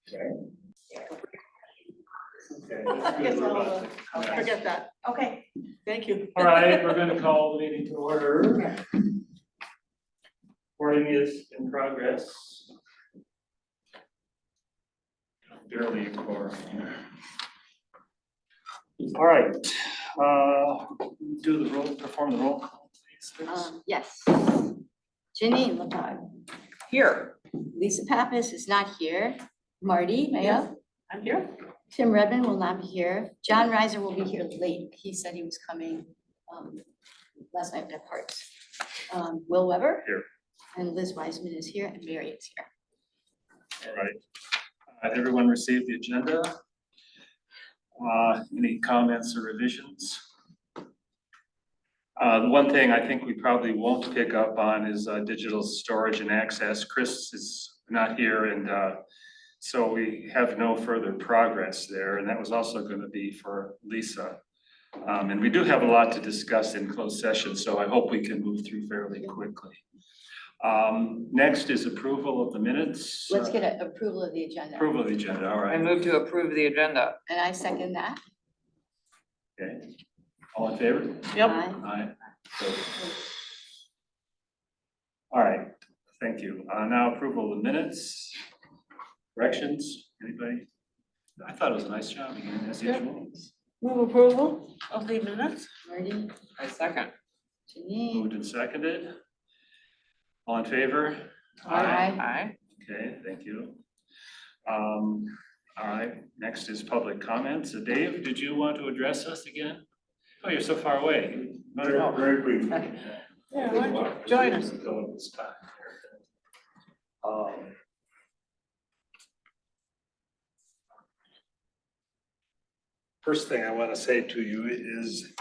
Okay. I guess I'll forget that. Okay. Thank you. All right, we're going to call the meeting to order. Recording is in progress. Barely a quorum here. All right, do the roll, perform the roll call, please. Yes. Janine Lepage. Here, Lisa Pappas is not here. Marty Mayo. I'm here. Tim Redmond will not be here. John Reiser will be here late. He said he was coming last night at parts. Will Weber. Here. And Liz Wiseman is here and Mary is here. All right. Everyone received the agenda? Any comments or revisions? The one thing I think we probably won't pick up on is digital storage and access. Chris is not here, and so we have no further progress there, and that was also going to be for Lisa. And we do have a lot to discuss in closed session, so I hope we can move through fairly quickly. Next is approval of the minutes. Let's get an approval of the agenda. Approval of the agenda, all I right. move to approve the agenda. And I second that. Okay. All in favor? Yep. Aye. Aye. All right, thank you. Now approval of the minutes. Corrections, anybody? I thought it was a nice job again, as usual. Move approval of the minutes. Marty, I second. Janine. Moved and seconded. All in favor? Aye. Okay, thank you. All right, next is public comments. Dave, did you want to address us again? Oh, you're so far away. Very briefly. Yeah, why don't you join us? Until this time. First thing I want to say to you is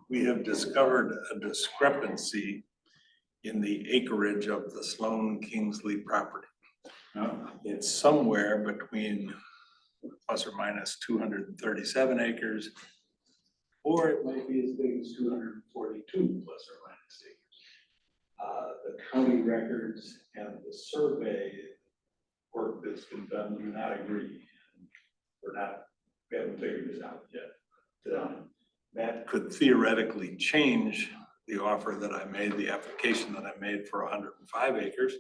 we have discovered a discrepancy in the acreage of the Sloan Kingsley property. It's somewhere between plus or minus 237 acres, or it might be as big as 242 plus or minus acres. The county records and the survey work that's been done do not agree. We haven't figured this out yet. That could theoretically change the offer that I made, the application that I made for 105 acres.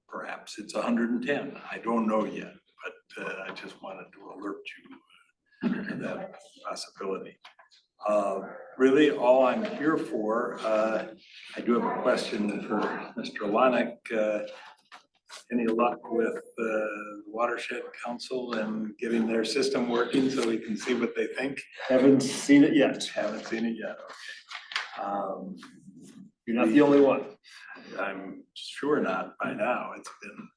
Perhaps it's 110. I don't know yet, but I just wanted to alert you to that possibility. Really, all I'm here for, I do have a question for Mr. Lonick. Any luck with the Watershed Council and getting their system working so we can see what they think? Haven't seen it yet. Haven't seen it yet, okay. You're not the only one. I'm sure not by now. It's been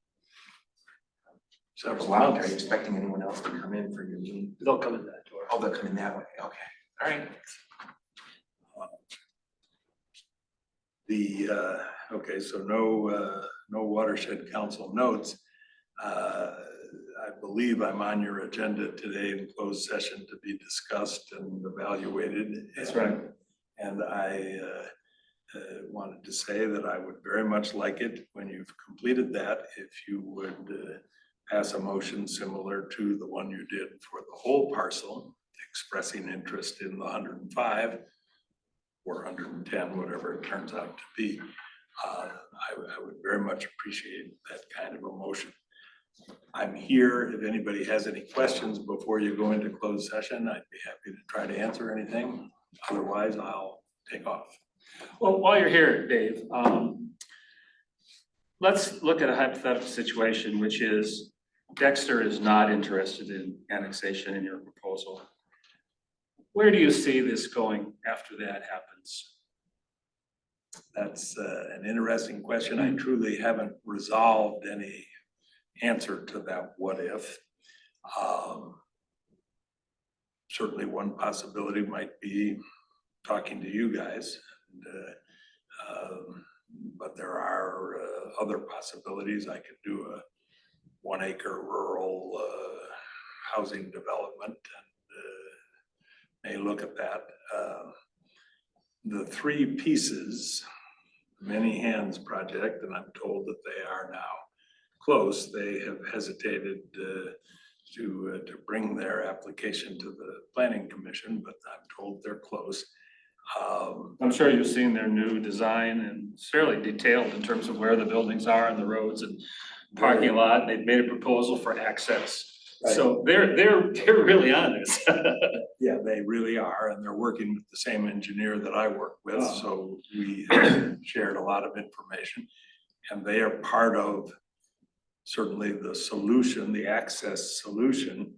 several Wow, are months. you expecting anyone else to come in for your meeting? They'll come in that door. Oh, they'll come in that way, okay, all right. Okay, so no Watershed Council notes. I believe I'm on your agenda today in closed session to be discussed and evaluated. That's right. And I wanted to say that I would very much like it when you've completed that, if you would pass a motion similar to the one you did for the whole parcel, expressing interest in the 105 or 110, whatever it turns out to be. I would very much appreciate that kind of a motion. I'm here if anybody has any questions before you go into closed session. I'd be happy to try to answer anything. Otherwise, I'll take off. Well, while you're here, Dave, let's look at a hypothetical situation, which is Dexter is not interested in annexation in your proposal. Where do you see this going after that happens? That's an interesting question. I truly haven't resolved any answer to that what if. Certainly one possibility might be talking to you guys. But there are other possibilities. I could do a 1 acre rural housing development and may look at that. The 3 pieces, Many Hands project, and I'm told that they are now close. They have hesitated to bring their application to the planning commission, but I'm told they're close. I'm sure you've seen their new design and it's fairly detailed in terms of where the buildings are and the roads and parking lot. They've made a proposal for access. So they're really on this. Yeah, they really are, and they're working with the same engineer that I work with, Oh. so we shared a lot of information. And they are part of certainly the solution, the access solution.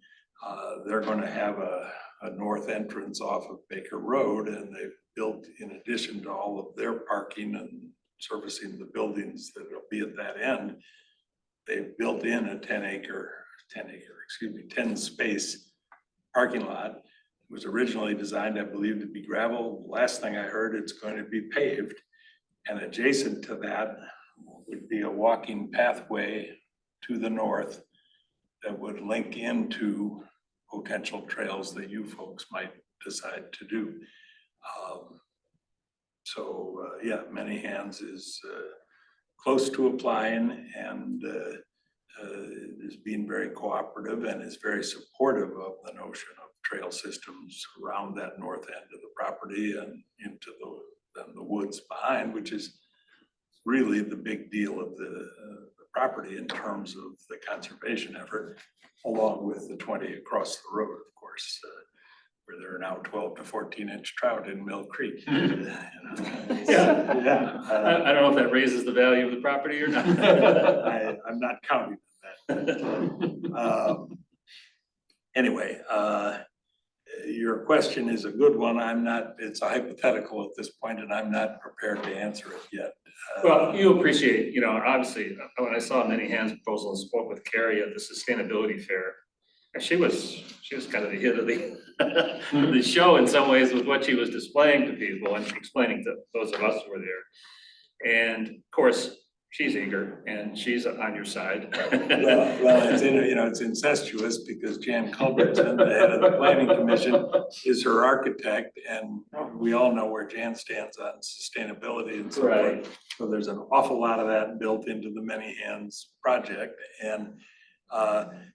They're gonna have a north entrance off of Baker Road, and they've built, in addition to all of their parking and servicing the buildings that'll be at that end, they've built in a 10 space parking lot. It was originally designed, I believe, to be gravel. Last thing I heard, it's going to be paved. And adjacent to that would be a walking pathway to the north that would link into potential trails that you folks might decide to do. Yeah, Many Hands is close to applying and is being very cooperative and is very supportive of the notion of trail systems around that north end of the property and into the woods behind, which is really the big deal of the property in terms of the conservation effort, along with the 20 across the road, of course, where there are now 12 to 14-inch trout in Mill Creek. Yeah. I don't know if that raises the value of the property or not. I'm not counting on that. Anyway, your question is a good one. It's a hypothetical at this point, and I'm not prepared to answer it yet. Well, you appreciate, obviously, when I saw Many Hands proposal and spoke with Carrie at the sustainability fair, and she was kind of the hit of the show in some ways with what she was displaying to people and explaining to those of us who were there. And of course, she's eager and she's on your side. Well, it's incestuous because Jan Culbertson, the head of the planning commission, is her architect, and we all know where Jan stands on sustainability and so Right. forth. So there's an awful lot of that built into the Many Hands project. And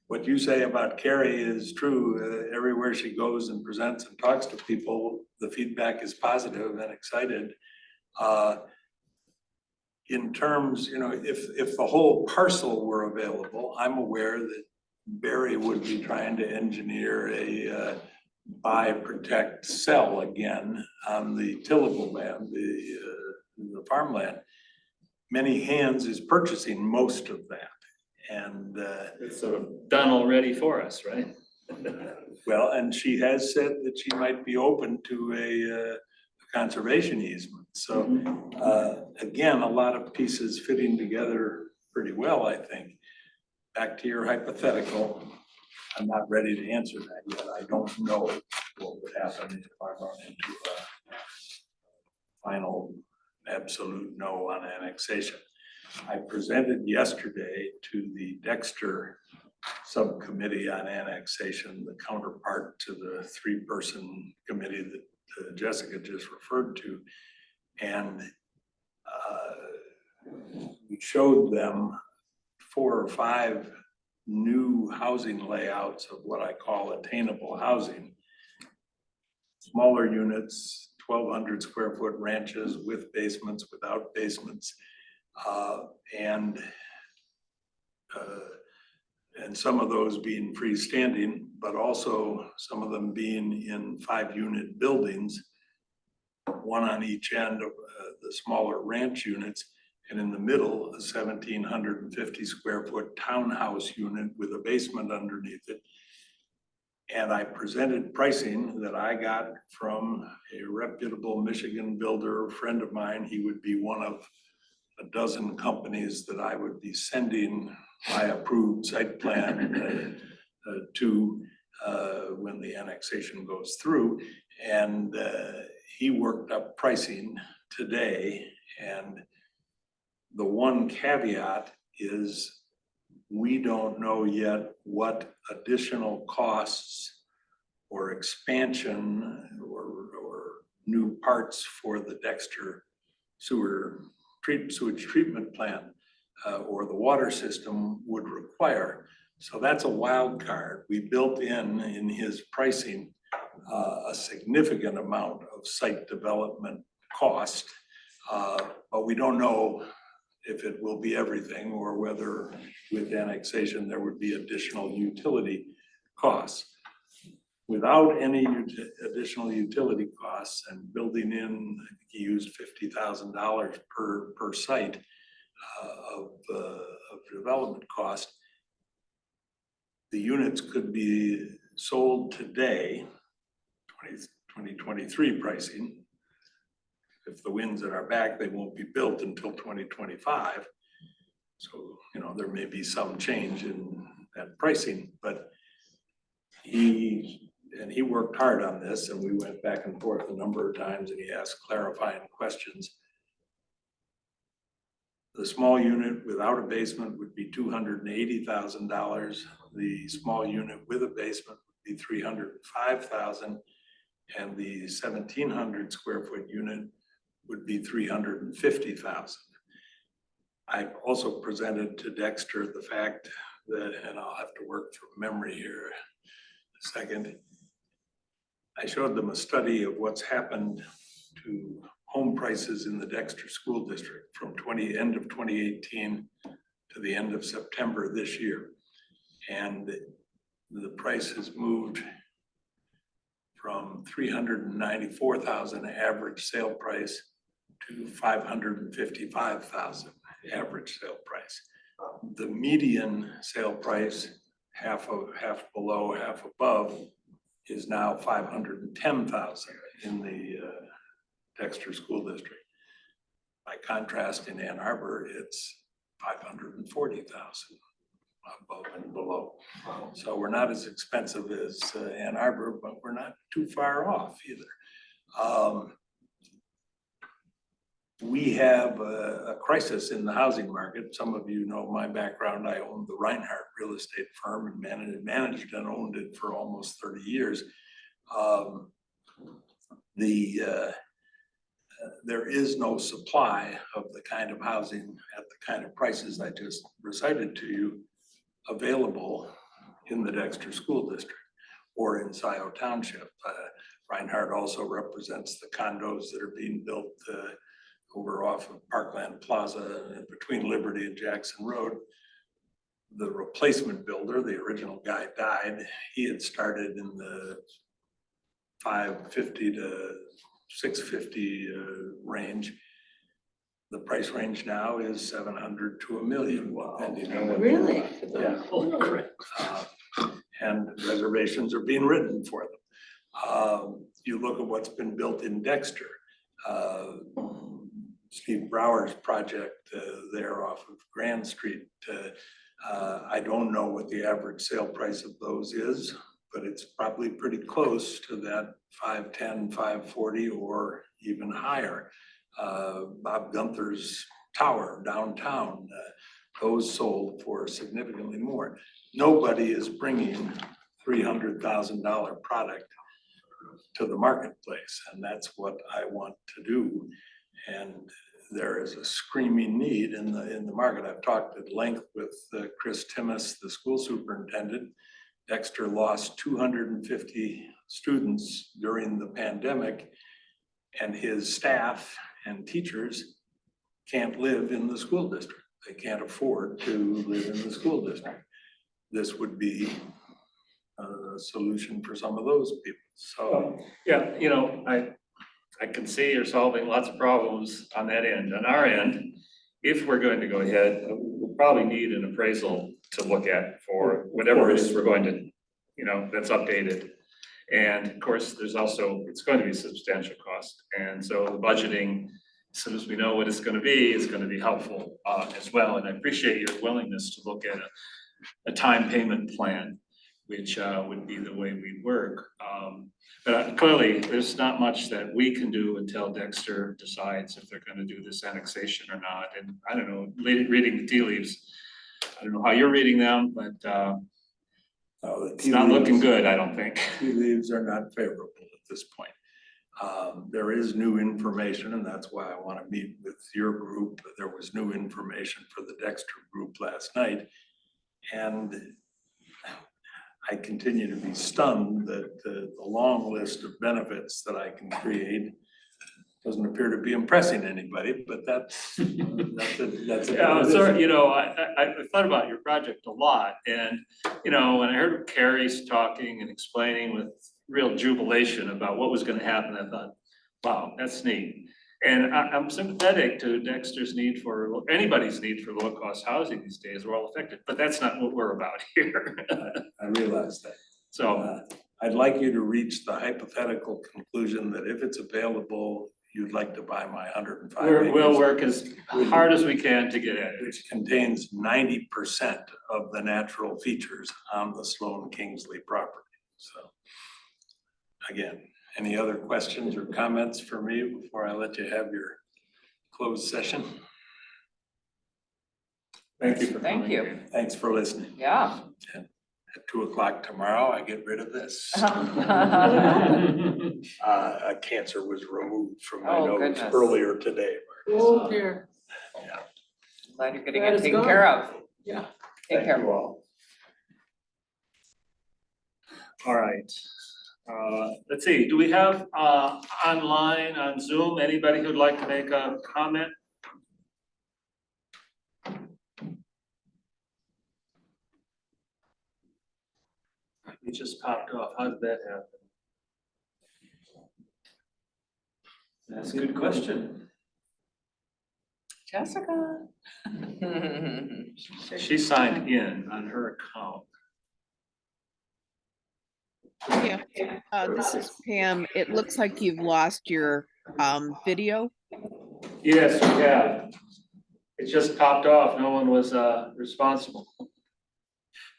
what you say about Carrie is true. Everywhere she goes and presents and talks to people, the feedback is positive and excited. In terms, if the whole parcel were available, I'm aware that Barry would be trying to engineer a buy, protect, sell again on the tillable land, the farmland. Many Hands is purchasing most of that. And It's sort of done already for us, right? well, and she has said that she might be open to a conservation easement. So again, a lot of pieces fitting together pretty well, I think. Back to your hypothetical, I'm not ready to answer that yet. I don't know what would happen if I run into a final absolute no on annexation. I presented yesterday to the Dexter subcommittee on annexation, the counterpart to the 3-person committee that Jessica just referred to. And we showed them 4 or 5 new housing layouts of what I call attainable housing. Smaller units, 1,200 square foot ranches with basements, without basements. And some of those being freestanding, but also some of them being in 5-unit buildings, one on each end of the smaller ranch units, and in the middle, a 1,750 square foot townhouse unit with a basement underneath it. And I presented pricing that I got from a reputable Michigan builder, friend of mine. He would be one of a dozen companies that I would be sending my approved site plan to when the annexation goes through. And he worked up pricing today. And the one caveat is we don't know yet what additional costs or expansion or new parts for the Dexter sewage treatment plant or the water system would require. So that's a wild card. We built in his pricing, a significant amount of site development cost. But we don't know if it will be everything or whether with annexation, there would be additional utility costs. Without any additional utility costs and building in, I think he used $50,000 per site of development cost. The units could be sold today, 2023 pricing. If the wind's at our back, they won't be built until 2025. So, there may be some change in that pricing, but he worked hard on this, and we went back and forth a number of times, and he asked clarifying questions. The small unit without a basement would be $280,000. The small unit with a basement would be $305,000, and the 1,700 square foot unit would be $350,000. I also presented to Dexter the fact that, and I'll have to work from memory here a second. I showed them a study of what's happened to home prices in the Dexter School District from end of 2018 to the end of September this year. And the price has moved from $394,000 average sale price to $555,000 average sale price. The median sale price, half below, half above, is now $510,000 in the Dexter School District. By contrast, in Ann Arbor, it's $540,000 above and below. So we're not as expensive as Ann Arbor, but we're not too far off either. We have a crisis in the housing market. Some of you know my background. I owned the Reinhardt real estate firm and managed and owned it for almost 30 years. There is no supply of the kind of housing at the kind of prices I just recited to you available in the Dexter School District or in Scio Township. Reinhardt also represents the condos that are being built over off of Parkland Plaza and between Liberty and Jackson Road. The replacement builder, the original guy, died. He had started in the $550 to $650 range. The price range now is $700 to $1 million. Depending on what- Really? Yeah. And reservations are being written for them. You look at what's been built in Dexter. Steve Brower's project there off of Grand Street. I don't know what the average sale price of those is, but it's probably pretty close to that 510, 540 or even higher. Bob Gunther's tower downtown, those sold for significantly more. Nobody is bringing $300,000 product to the marketplace, and that's what I want to do. And there is a screaming need in the market. I've talked at length with Chris Timmis, the school superintendent. Dexter lost 250 students during the pandemic, and his staff and teachers can't live in the school district. They can't afford to live in the school district. This would be a solution for some of those people. So, Yeah, I can see you're solving lots of problems on that end. On our end, if we're going to go ahead, we'll probably need an appraisal to look at for whatever it is we're going to, that's updated. And of course, there's also, it's going to be a substantial cost. And so the budgeting, as soon as we know what it's going to be helpful as well. And I appreciate your willingness to look at a time payment plan, which would be the way we work. But clearly, there's not much that we can do until Dexter decides if they're going to do this annexation or not. And I don't know, reading the tea leaves, I don't know how you're reading them, but it's not looking good, I don't think. Tea leaves are not favorable at this point. There is new information, and that's why I want to meet with your group. There was new information for the Dexter group last night. And I continue to be stunned that the long list of benefits that I can create doesn't appear to be impressing anybody, but that's a. Yeah, sorry, you know, I thought about your project a lot, and, you know, when I heard Carrie's talking and explaining with real jubilation about what was gonna happen, I thought, wow, that's neat. And I'm sympathetic to Dexter's need for, anybody's need for low-cost housing these days, we're all affected, but that's not what we're about here. I realize that. So, I'd like you to reach the hypothetical conclusion that if it's available, you'd like to buy my 105 we'll acres, work as hard as we can to get at it. which contains 90% of the natural features on the Sloan Kingsley property. So again, any other questions or comments for me before I let you have your closed session? Thank you for Thank coming. you. Thanks for listening. Yeah. At 2 o'clock tomorrow, I get rid of this. A cancer was removed from my Oh, nose goodness. earlier today. Oh, dear. Glad you're getting it taken care of. Yeah. Take care. Thank you all. All right. Let's see, do we have online on Zoom, anybody who'd like to make a comment? It just popped off. How did that happen? That's a good question. Jessica. She signed in on her account. Yeah, this is Pam. It looks like you've lost your video. Yes, we have. It just popped off. No one was responsible.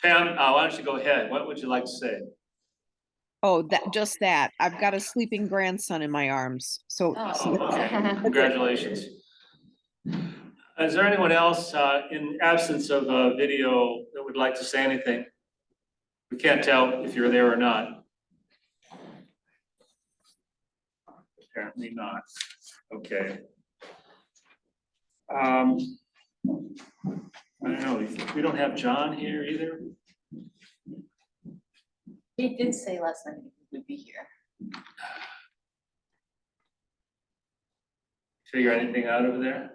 Pam, why don't you go ahead? What would you like to say? Oh, just that. I've got a sleeping grandson in my arms. So Oh, okay. Congratulations. Is there anyone else in absence of a video that would like to say anything? We can't tell if you're there or not. Apparently not. Okay. I don't know, we don't have John here either. He did say last night he would be here. Figure anything out over there?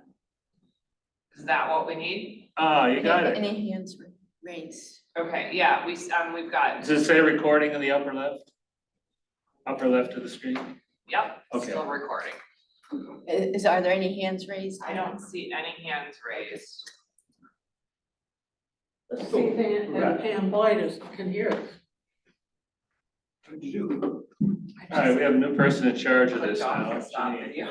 Is that what we need? Ah, you got it. Any hands raised? Okay, yeah, we've got, Does it say recording in the upper left? Upper left of the screen? yep, Okay. still recording. Are there any hands raised? I don't see any hands raised. Let's see if Pam Boyd can hear us. What'd you do? All right, we have a new person in charge of this John now. can stop video.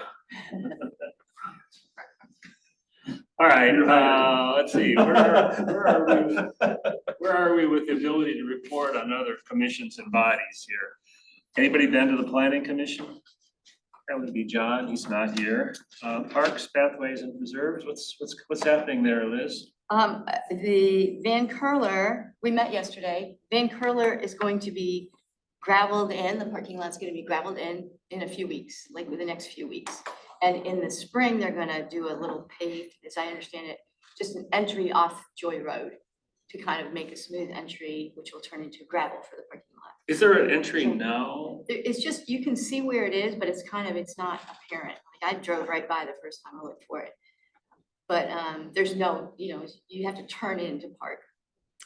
All right, let's see, where are we with the ability to report on other commissions and bodies here? Anybody been to the planning commission? That would be John, he's not here. Parks, pathways and preserves, what's happening there, Liz? The Van Curler, we met yesterday. Van Curler is going to be gravelled in, the parking lot's gonna be gravelled in a few weeks, like within the next few weeks. And in the spring, they're gonna do a little paved, as I understand it, just an entry off Joy Road to kind of make a smooth entry, which will turn into gravel for the parking lot. Is there an entry now? It's just, you can see where it is, but it's not apparent. Like I drove right by the first time I looked for it. But there's no, you have to turn in to park.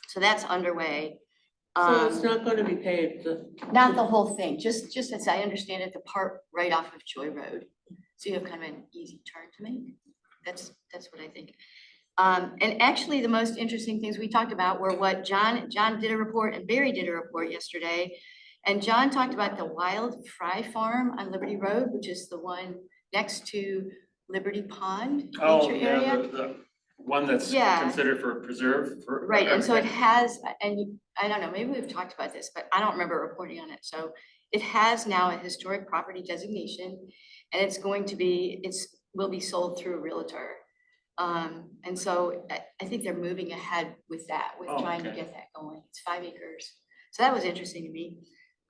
So that's underway. So it's not going to be paved. Not the whole thing, just as I understand it, the part right off of Joy Road. So you have kind of an easy turn to make. That's what I think. And actually, the most interesting things we talked about were what John did a report and Barry did a report yesterday. And John talked about the Wild Fry Farm on Liberty Road, which is the one next to Liberty Pond Oh, nature yeah, area. the one that's Yeah. considered for preserve for. Right, and so it has, I don't know, maybe we've talked about this, but I don't remember reporting on it. So it has now a historic property designation, and it's going to be, will be sold through a realtor. And so I think they're moving ahead with that, with Oh, trying to okay. get that going. It's 5 acres. So that was interesting to me.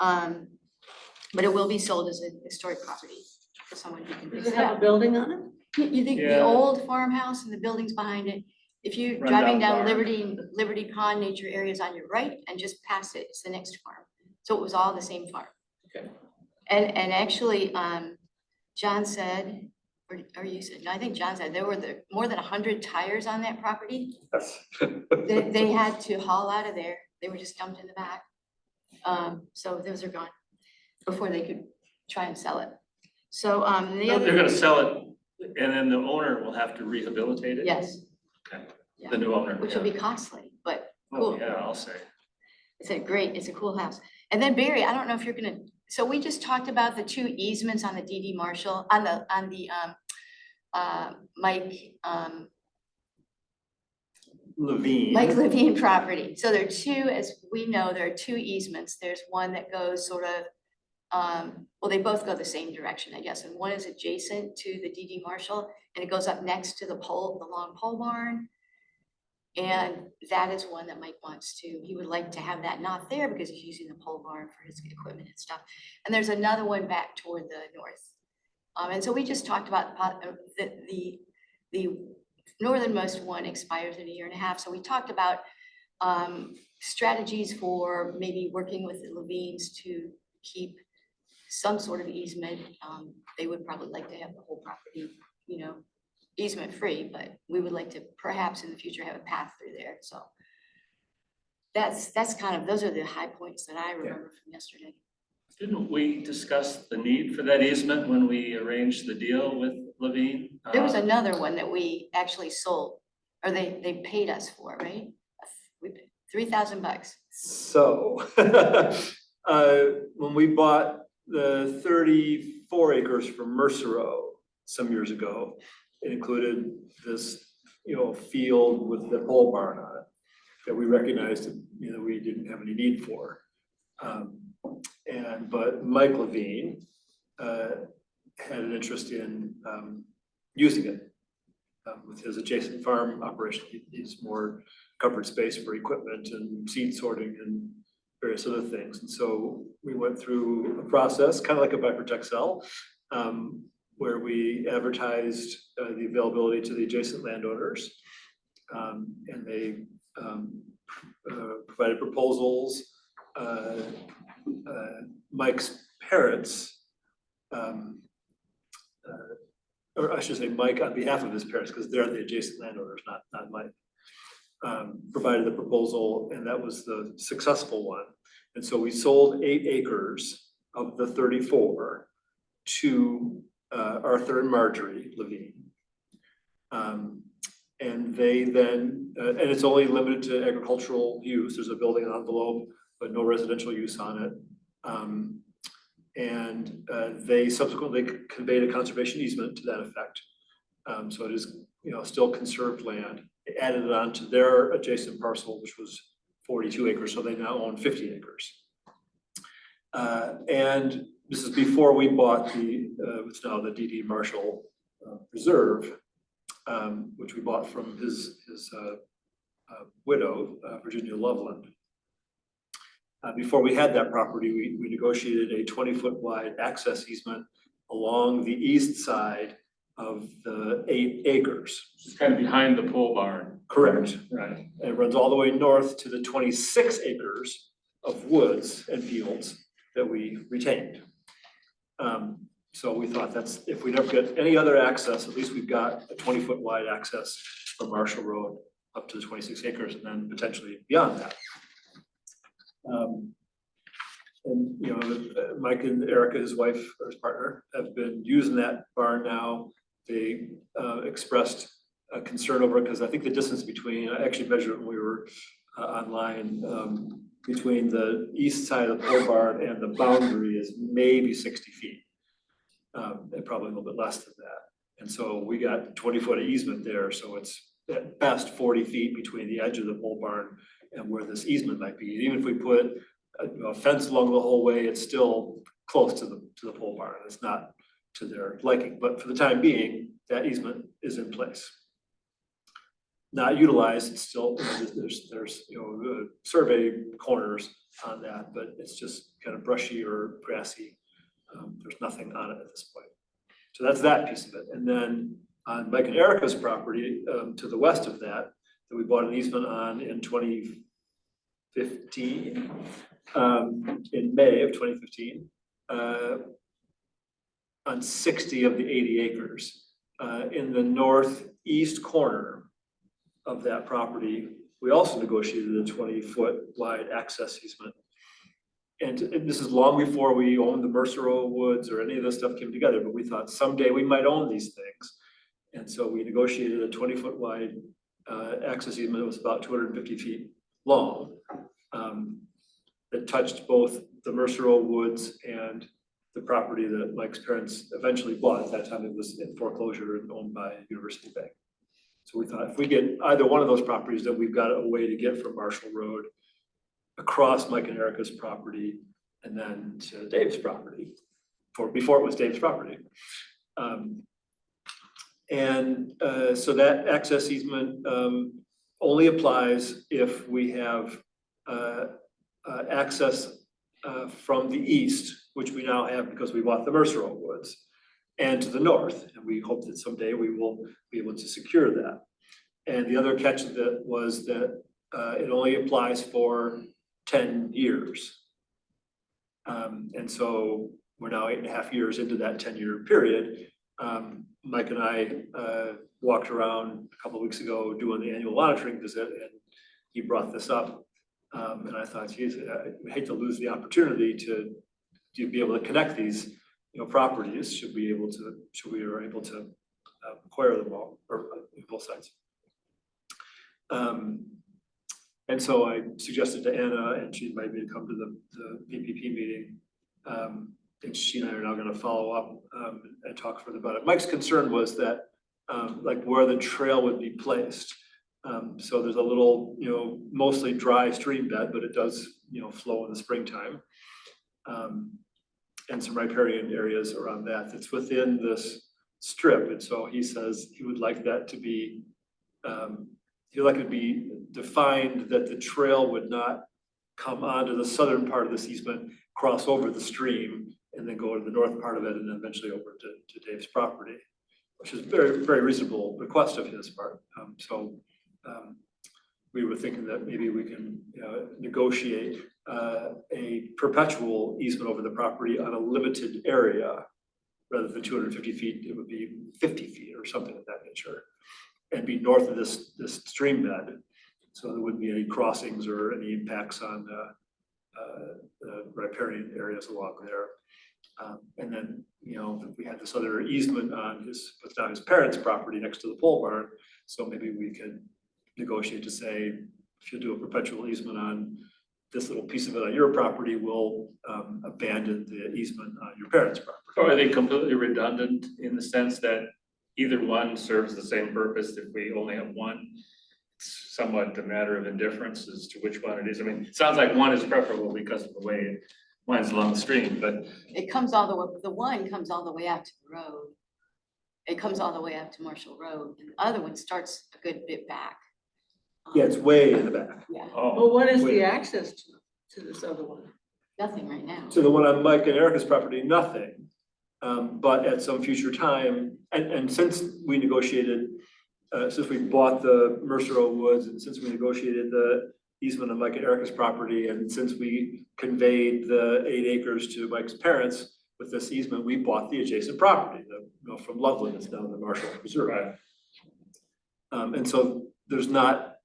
But it will be sold as a historic property for someone who can Does visit it have a it. building on it? You think the Yeah. old farmhouse and the buildings behind it, If you're Run driving down down barn. Liberty Pond, nature areas on your right and just past it, it's the next farm. So it was all the same farm. Okay. And actually, John said, or you said, no, I think John said there were more than 100 tires on that property. Yes. They had to haul out of there. They were just dumped in the back. So those are gone before they could try and sell it. So, the No, other. they're gonna sell it and then the owner will have to rehabilitate it? Yes, The new owner. which will be costly, but Oh, cool. yeah, I'll say. It's a cool house. And then Barry, I don't know if you're gonna, so we just talked about the 2 easements on the DD Marshall, on the Mike Levine property. So there are 2, as we know, there are 2 easements. There's one that goes sort of, well, they both go the same direction, I guess. And one is adjacent to the DD Marshall and it goes up next to the long pole barn. And that is one that Mike wants to, he would like to have that not there because he's using the pole barn for his equipment and stuff. And there's another one back toward the north. And so we just talked about the northernmost one expires in 1.5 years. So we talked about strategies for maybe working with the Levines to keep some sort of easement. They would probably like to have the whole property, easement free, but we would like to perhaps in the future have a path through there. So that's kind of, those are the high points that I remember from yesterday. Didn't we discuss the need for that easement when we arranged the deal with Levine? There was another one that we actually sold, or they paid us for, right? We paid $3,000. So, when we bought the 34 acres from Mercero some years ago, it included this, field with the pole barn on it that we recognized that, we didn't have any need for. But Mike Levine had an interest in using it with his adjacent farm operation. He needs more covered space for equipment and seed sorting and various other things. And so we went through a process, kind of like a Vipertech sell, where we advertised the availability to the adjacent landowners. And they provided proposals. Mike's parents, or I should say Mike on behalf of his parents, because they're the adjacent landowners, not Mike, provided the proposal, and that was the successful one. And so we sold 8 acres of the 34 to Arthur and Marjorie Levine. And they then, and it's only limited to agricultural use. There's a building envelope, but no residential use on it. They subsequently conveyed a conservation easement to that effect. So it is, still conserved land. They added it on to their adjacent parcel, which was 42 acres. So they now own 50 acres. And this is before we bought what's now the DD Marshall Reserve, which we bought from his widow, Virginia Loveland. Before we had that property, we negotiated a 20-foot wide access easement along the east side of the 8 acres. It's kind of behind the pole barn. Correct. Right. And it runs all the way north to the 26 acres of woods and fields that we retained. So we thought if we never get any other access, at least we've got a 20-foot wide access from Marshall Road up to the 26 acres and then potentially beyond that. Mike and Erica, his wife or his partner, have been using that barn now. They expressed a concern over it because I think the distance between, I actually measured it when we were online, between the east side of the pole barn and the boundary is maybe 60 feet. And probably a little bit less than that. And so we got 20-foot easement there. So it's at best 40 feet between the edge of the pole barn and where this easement might be. Even if we put a fence along the whole way, it's still close to the pole barn. It's not to their liking, but for the time being, that easement is in place. Not utilized, it's still, there's survey corners on that, but it's just kind of brushy or grassy. There's nothing on it at this point. So that's that piece of it. And then on Mike and Erica's property, to the west of that, that we bought an easement on in 2015, in May of 2015, on 60 of the 80 acres. In the northeast corner of that property, we also negotiated a 20-foot wide access easement. And this is long before we owned the Mercer Woods or any of this stuff came together, but we thought someday we might own these things. And so we negotiated a 20-foot wide access easement. It was about 250 feet long. That touched both the Mercer Woods and the property that Mike's parents eventually bought. At that time, it was in foreclosure and owned by University Bank. So we thought if we get either one of those properties, then we've got a way to get from Marshall Road across Mike and Erica's property and then to Dave's property, before it was Dave's property. So that access easement only applies if we have access from the east, which we now have because we bought the Mercer Woods, and to the north. And we hope that someday we will be able to secure that. And the other catch of that was that it only applies for 10 years. And so we're now 8.5 years into that 10-year period. Mike and I walked around a couple of weeks ago doing the annual monitoring visit, and he brought this up. And I thought, geez, I hate to lose the opportunity to be able to connect these, properties. Should we are able to acquire them all, or both sides. And so I suggested to Anna, and she invited me to come to the PPP meeting. And she and I are now going to follow up and talk further about it. Mike's concern was that, like where the trail would be placed. So there's a little, mostly dry stream bed, but it does, flow in the springtime. And some riparian areas around that's within this strip. And so he says he would like that to be, he'd like it to be defined that the trail would not come onto the southern part of this easement, cross over the stream, and then go to the north part of it, and then eventually over to Dave's property, which is very, very reasonable request of his part. We were thinking that maybe we can negotiate a perpetual easement over the property on a limited area. Rather than 250 feet, it would be 50 feet or something of that nature, and be north of this stream bed. So there wouldn't be any crossings or any impacts on the riparian areas along there. And then, we had this other easement on what's now his parents' property next to the pole barn. So maybe we could negotiate to say, if you do a perpetual easement on this little piece of it on your property, we'll abandon the easement on your parents' property. So are they completely redundant in the sense that either one serves the same purpose if we only have one? It's somewhat a matter of indifference as to which one it is. I mean, it sounds like one is preferable because of the way it winds along the stream, but It comes all the way, the one comes all the way out to the road. It comes all the way up to Marshall Road, and the other one starts a good bit back. Yeah, it's way in the back. Yeah, But what is Wait. the access to this other one? nothing right now. So the one on Mike and Erica's property, nothing. But at some future time, and since we negotiated, since we bought the Mercer Woods, and since we negotiated the easement on Mike and Erica's property, and since we conveyed the 8 acres to Mike's parents with this easement, we bought the adjacent property, from Loveland, it's now the Marshall Reserve. And so there's not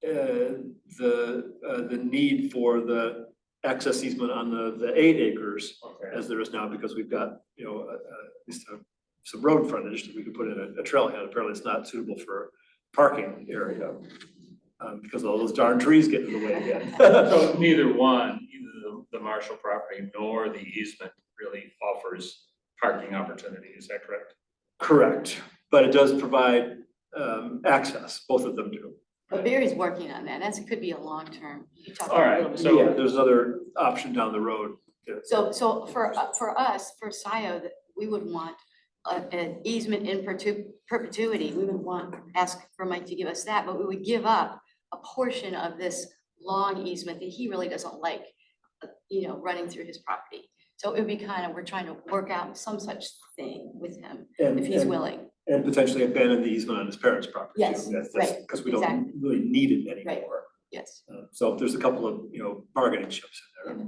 the need for the access easement on the 8 acres as there is now, because we've got, at least some road frontage that we could put in a trailhead. Apparently it's not suitable for parking area because all those darn trees get in the way again. so neither one, either the Marshall property nor the easement really offers parking opportunity. Is that correct? Correct, but it does provide access. Both of them do. But Barry's working on that. It could be a long-term. You talk All right, about- so- Yeah, there's another option down the road. So for us, for Scio, that we would want an easement in perpetuity. We would ask for Mike to give us that, but we would give up a portion of this long easement that he really doesn't like, running through his property. So it would be we're trying to work out some such thing with him, if he's willing. And potentially abandon the easement on his parents' property. too. Yes, That's right, because we don't exactly. really need it anymore. Yes. So there's a couple of, bargaining chips in there.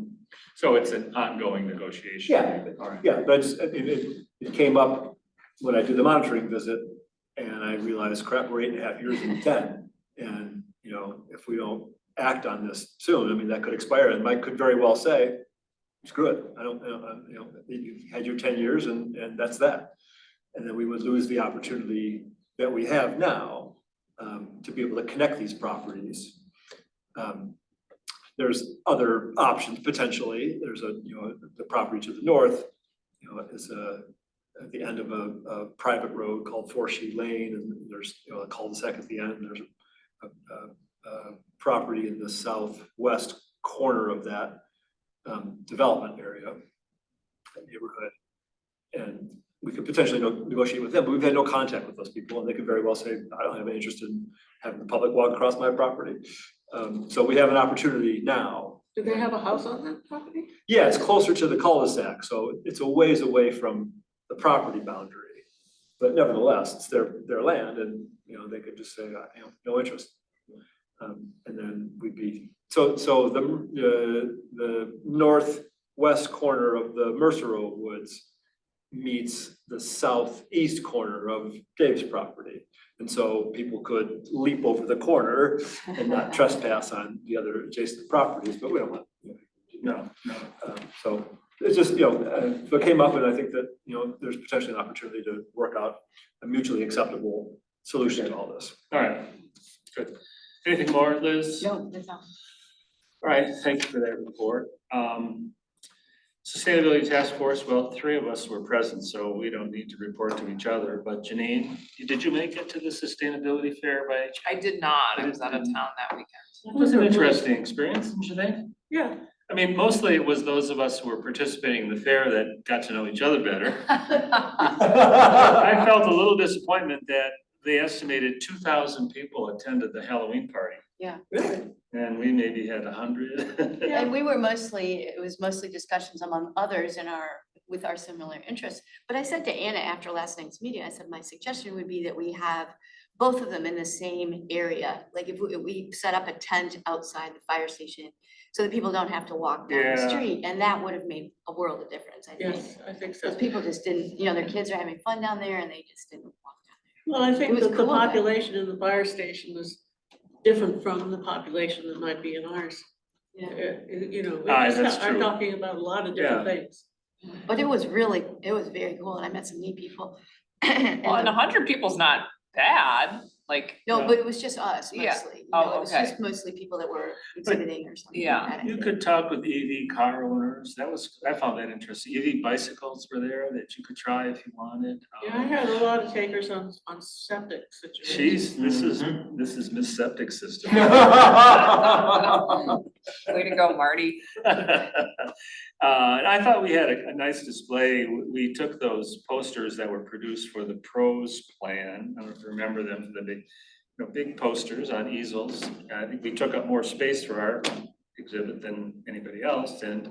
So it's an ongoing negotiation. Yeah. All right. Yeah, but it came up when I did the monitoring visit and I realized, crap, we're 8.5 years in 10. And, if we don't act on this soon, I mean, that could expire and Mike could very well say, screw it, I don't, you had your 10 years and that's that. And then we would lose the opportunity that we have now to be able to connect these properties. There's other options potentially. There's the property to the north, is at the end of a private road called Forshee Lane, and there's a cul-de-sac at the end. There's a property in the southwest corner of that development area, that neighborhood, and we could potentially negotiate with them, but we've had no contact with those people, and they could very well say, I don't have any interest in having the public walk across my property. So we have an opportunity now. Do they have a house on that property? Yeah, it's closer to the cul-de-sac, so it's a ways away from the property boundary. But nevertheless, it's their land, and they could just say, no interest. And then we'd be, so the northwest corner of the Mercer Road Woods meets the southeast corner of Dave's property. And so people could leap over the corner and not trespass on the other adjacent properties, but we don't want. No. So it's just, so it came up, and I think that, there's potentially an opportunity to work out a mutually acceptable solution to all this. All right, good. Anything more, Liz? No, that's all. All right, thank you for that report. Sustainability Task Force, well, 3 of us were present, so we don't need to report to each other, but Janine, did you make it to the Sustainability Fair by any chance? I did not. I was out of town that weekend. It was an interesting experience, didn't you think? Yeah. I mean, mostly it was those of us who were participating in the fair that got to know each other better. I felt a little disappointment that they estimated 2,000 people attended the Halloween party. Yeah. Really? And we maybe had 100. And it was mostly discussions among others with our similar interests. But I said to Anna after last night's meeting, I said, my suggestion would be that we have both of them in the same area. Like if we set up a tent outside the fire station so that people don't have to walk down the Yeah. street, and that would have made a world of difference, I think. Yes, I think so. Because people just didn't, their kids are having fun down there and they just didn't walk down Well, I think It was that the cool, but- population in the fire station was different from the population that might be in ours. there. That's I'm true. talking about a lot of different things. But it was very cool, and I met some neat people. Well, and 100 people's not bad, like, No, but it was just us Yeah. mostly. Oh, It was okay. just mostly people that were exhibiting or something. Yeah. like that, I You think. could talk with EV car owners. I found that interesting. EV bicycles were there that you could try if you wanted. Yeah, I had a lot of takers on septic situations. Jeez, this is Miss Septic System. way to go, Marty. And I thought we had a nice display. We took those posters that were produced for the pros plan. I don't know if you remember them, the big, big posters on easels. I think we took up more space for our exhibit than anybody else, and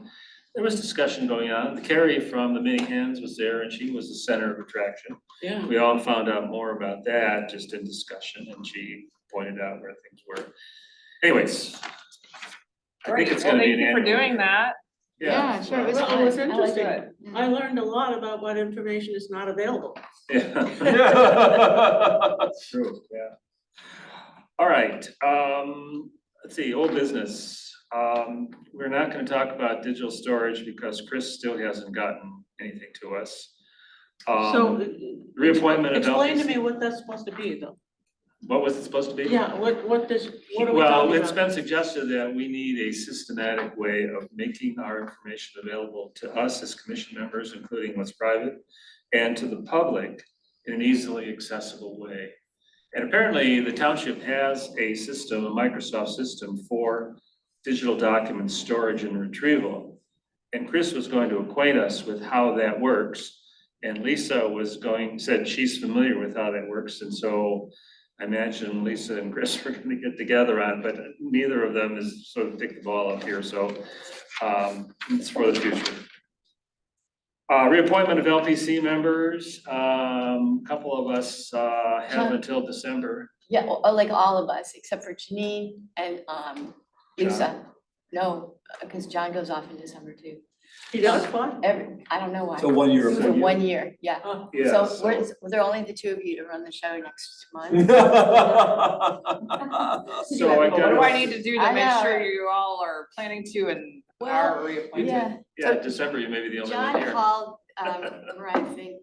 there was discussion going on. Carrie from the Mini Hands was there, and she was the center of attraction. Yeah. We all found out more about that just in discussion, and she pointed out where things were. Anyways. I think Great, it's well, gonna be thank an you for annual- doing that. Yeah, sure, it was Well, fun. it was I liked interesting. it. I learned a lot about what information is not available. Yeah. True, yeah. All right, let's see, old business. We're not gonna talk about digital storage because Chris still hasn't gotten anything to us. So. Reappointment of Explain to LPC. me what that's supposed to be though. What was it supposed to be? Yeah, what are we Well, talking it's about? been suggested that we need a systematic way of making our information available to us as commission members, including what's private, and to the public in an easily accessible way. And apparently the township has a system, a Microsoft system for digital document storage and retrieval. And Chris was going to acquaint us with how that works. And Lisa said she's familiar with how that works. And so I imagine Lisa and Chris are gonna get together on, but neither of them is sort of pick the ball up here, so it's for the future. Reappointment of LPC members, couple of us have John. until December. Yeah, like all of us, except for Janine and Lisa. No, because John goes off in December too. He does fine. I don't know why. So 1 year. It's a 1 year, yeah. Oh, Yeah, So there are only the two of you to run the show next month. So I What do I got, need to do I to make know. sure you all are planning to and Well, are reappointed? Yeah, yeah, December, you may be the only one John here. called Mariah Fink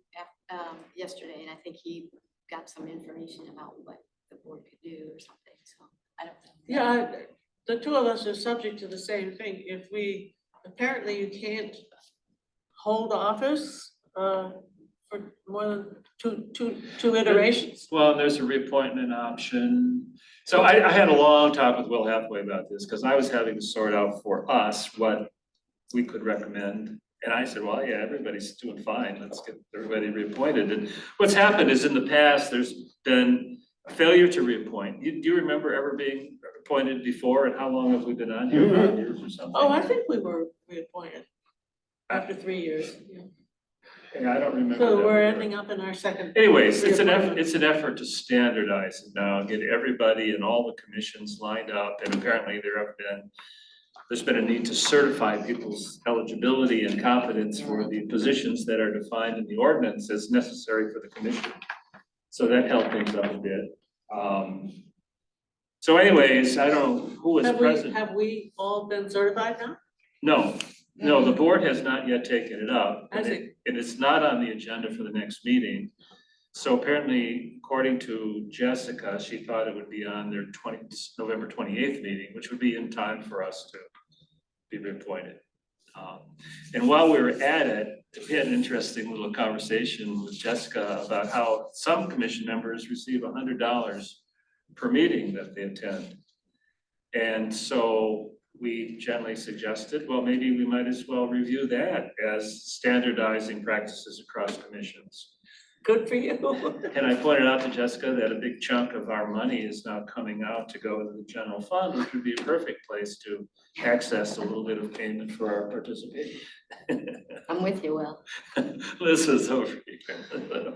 yesterday, and I think he got some information about what the board could do or something, so I don't know. Yeah, the two of us are subject to the same thing. If we, apparently you can't hold office for more than two iterations. Well, and there's a reappointment option. So I had a long talk with Will Hathaway about this, because I was having to sort out for us what we could recommend. And I said, well, yeah, everybody's doing fine, let's get everybody reappointed. And what's happened is in the past, there's been a failure to reappoint. Do you remember ever being appointed before, and how long have we been on here? 5 years or something? Oh, I think we were reappointed after 3 years. Yeah. Yeah, I don't remember. So that. we're ending up in our second. Anyways, it's an effort to standardize it now, get everybody and all the commissions lined up, and apparently there's been a need to certify people's eligibility and competence for the positions that are defined in the ordinance as necessary for the commission. So that helped things up a bit. So anyways, I don't know who was present. Have we all been certified now? No, the board has not yet taken it up. Has And it's not on the agenda for the next meeting. So apparently, according to Jessica, she thought it would be on their November 28th meeting, which would be in time for us to be reappointed. And while we were at it, we had an interesting little conversation with Jessica about how some commission members receive $100 per meeting that they attend. And so we gently suggested, well, maybe we might as well review that as standardizing practices across commissions. Good for you. And I pointed out to Jessica that a big chunk of our money is now coming out to go into the general fund, which would be a perfect place to access a little bit of payment for our participation. I'm with you, Will. Liz is over here. I thought that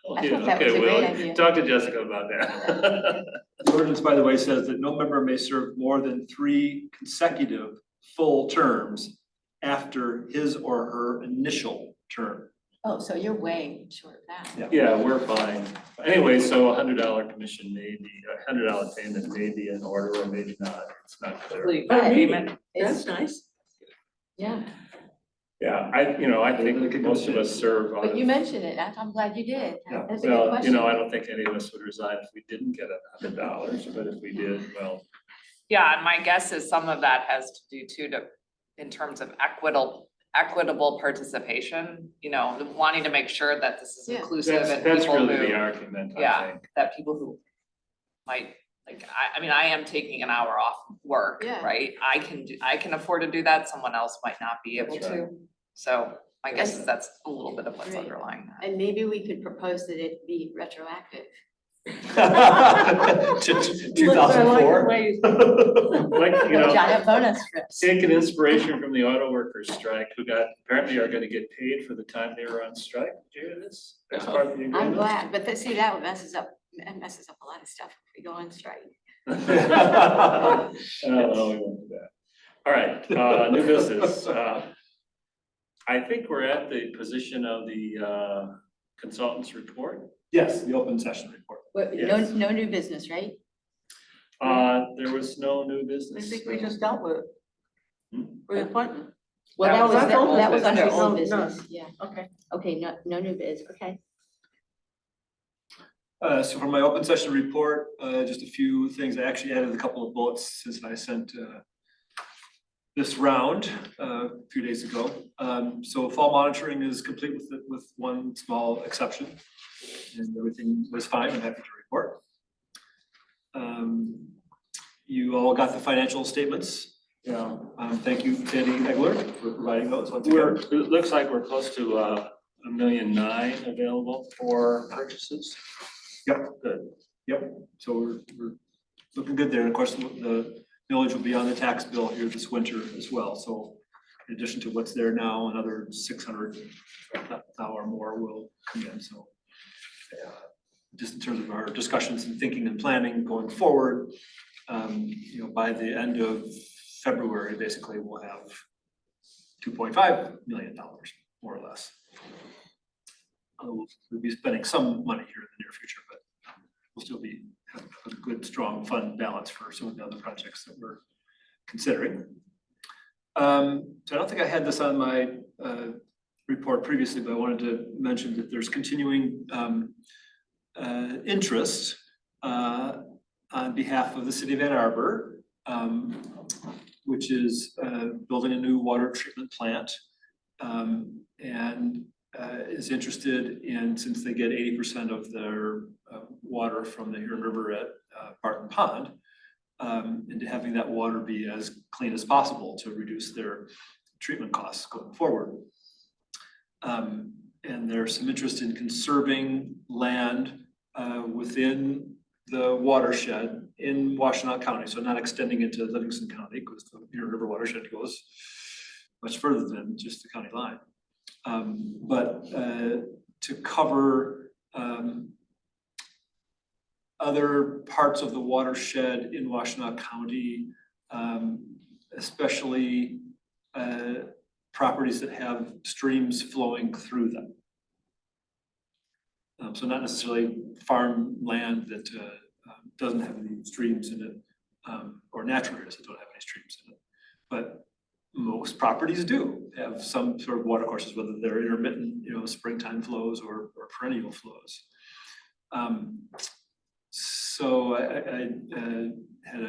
was a great idea. Talk to Jessica about that. The ordinance, by the way, says that no member may serve more than 3 consecutive full terms after his or her initial term. Oh, so you're way short of that. Yeah, we're fine. Anyway, so $100 commission may be, $100 payment may be in order or maybe not. It's not clear. Payment. That's nice. Yeah, Yeah, I think most of us serve on. but you mentioned it. I'm glad you did. Yeah. That's a good Well, question. I don't think any of us would resign if we didn't get $100, but if we did, well, Yeah, and my guess is some of that has to do too in terms of equitable participation, wanting to make sure that this is Yeah. inclusive and that's people really the who, argument, I yeah, think. that people who might, like, I mean, I am taking an hour off work, Yeah. right? I can afford to do that, someone else might not be able That's to. So my guess And- is that's a little bit of what's Right. underlying that. And maybe we could propose that it be retroactive. 2004. Like, Giant bonus trips. take an inspiration from the auto workers strike, who apparently are gonna get paid for the time they were on strike. Did you hear this? That's part of the I'm agreement. glad, but see, that messes up a lot of stuff if we go on strike. No, we won't do that. All right, new business. I think we're at the position of the consultant's report. Yes, the open session report. Yes. No new business, right? There was no new I business. think we just dealt with it. Hmm? Reappointment. Well, that was, That's old that was business. under Oh, old no. business, yeah. Okay. Okay, no new biz, okay. So for my open session report, just a few things. I actually added a couple of bullets since I sent this round a few days ago. So fall monitoring is complete with one small exception, and everything was fine. I'm happy to report. You all got the financial statements. Yeah, Thank you, Teddy Egler, for providing those once it again. looks like we're close to $1.9 million available for purchases. Yep. Good. Yep, so we're looking good there. And of course, the village will be on the tax bill here this winter as well, so in addition to what's there now, another 600 now or more will come in, so. Just in terms of our discussions and thinking and planning going forward, you know, by the end of February, basically, we'll have $2.5 million, more or less. We'll be spending some money here in the near future, but we'll still be have a good, strong fund balance for some of the other projects that we're considering. So I don't think I had this on my report previously, but I wanted to mention that there's continuing interest on behalf of the city of Ann Arbor, which is building a new water treatment plant, and is interested in, since they get 80% of their water from the Huron River at Barton Pond, into having that water be as clean as possible to reduce their treatment costs going forward. And there's some interest in conserving land within the watershed in Washtenaw County, so not extending into Livingston County, because the Huron River watershed goes much further than just the county line. But to cover other parts of the watershed in Washtenaw County, especially properties that have streams flowing through them. So not necessarily farmland that doesn't have any streams in it, or natural areas that don't have any streams in it. But most properties do have some sort of water courses, whether they're intermittent, you know, springtime flows or perennial flows. So I had